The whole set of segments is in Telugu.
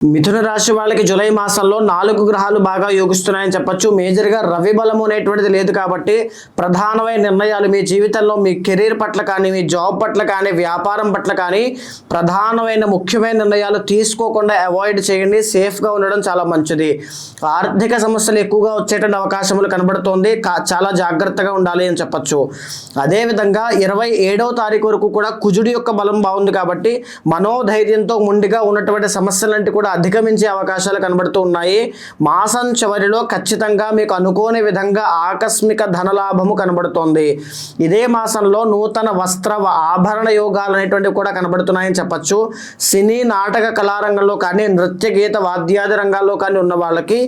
మిథున రాశి వాళ్ళకి జూలై మాసంలో 4 గ్రహాలు బాగా యోగిస్తున్నాయని చెప్పొచ్చు. మేజర్గా రవి బలము అనేటువంటిది లేదు కాబట్టి ప్రధానమైన నిర్ణయాలు మీ జీవితంలో మీ కెరీర్ పట్ల కానీ, మీ జాబ్ పట్ల కానీ, వ్యాపారం పట్ల కానీ ప్రధానమైన ముఖ్యమైన నిర్ణయాలు తీసుకోకుండా అవాయిడ్ చేయండి. సేఫ్గా ఉండడం చాలా మంచిది. ఆర్థిక సమస్యలు ఎక్కువగా వచ్చేటువంటి అవకాశములు కనబడుతోంది. చాలా జాగ్రత్తగా ఉండాలి అని చెప్పొచ్చు. అదేవిధంగా 27వ తారీఖు వరకు కూడా కుజుడి యొక్క బలం బాగుంది కాబట్టి మనోధైర్యంతో ముందుగా ఉన్నటువంటి సమస్యలంటే కూడా అధిగమించే అవకాశాలు కనబడుతూ ఉన్నాయి. మాసం చివరిలో ఖచ్చితంగా మీకు అనుకోని విధంగా ఆకస్మిక ధనలాభము కనబడుతోంది. ఇదే మాసంలో నూతన వస్త్ర ఆభరణ యోగాలు అనేటువంటివి కూడా కనబడుతున్నాయని చెప్పచ్చు. సినీ నాటక కళారంగంలో కానీ, నృత్య గీత వాద్యాది రంగాల్లో కానీ ఉన్న వాళ్ళకి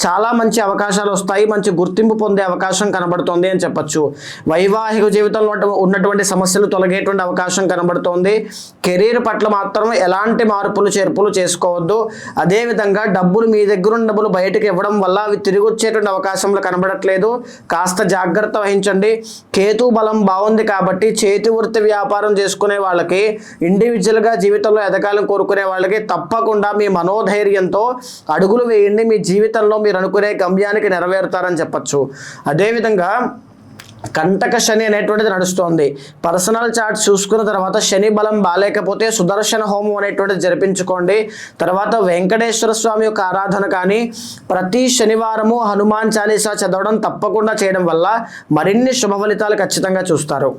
చాలా మంచి అవకాశాలు వస్తాయి. మంచి గుర్తింపు పొందే అవకాశం కనబడుతోంది అని చెప్పచ్చు. వైవాహిక జీవితంలో ఉన్నటువంటి సమస్యలు తొలగేటువంటి అవకాశం కనబడుతోంది. కెరీర్ పట్ల మాత్రం ఎలాంటి మార్పులు చేర్పులు చేసుకోవద్దు. అదేవిధంగా డబ్బులు మీ దగ్గర ఉన్న డబ్బులు బయటకు ఇవ్వడం వల్ల అవి తిరిగి వచ్చేటువంటి అవకాశంలో కనబడట్లేదు. కాస్త జాగ్రత్త వహించండి. కేతు బలం బాగుంది కాబట్టి చేతి వృత్తి వ్యాపారం చేసుకునే వాళ్ళకి, ఇండివిజువల్గా జీవితంలో ఎదగాలని కోరుకునే వాళ్ళకి తప్పకుండా మీ మనోధైర్యంతో అడుగులు వేయండి. మీ జీవితంలో మీరు అనుకునే గమ్యానికి నెరవేరుతారని చెప్పచ్చు. అదేవిధంగా కంటక శని అనేటువంటిది నడుస్తోంది. పర్సనల్ చార్ట్ చూసుకున్న తర్వాత శని బలం బాలేకపోతే సుదర్శన హోమం అనేటువంటిది జరిపించుకోండి. తర్వాత వెంకటేశ్వర స్వామి యొక్క ఆరాధన కానీ, ప్రతి శనివారము హనుమాన్ చాలీసా చదవడం తప్పకుండా చేయడం వల్ల మరిన్ని శుభ ఫలితాలు ఖచ్చితంగా చూస్తారు.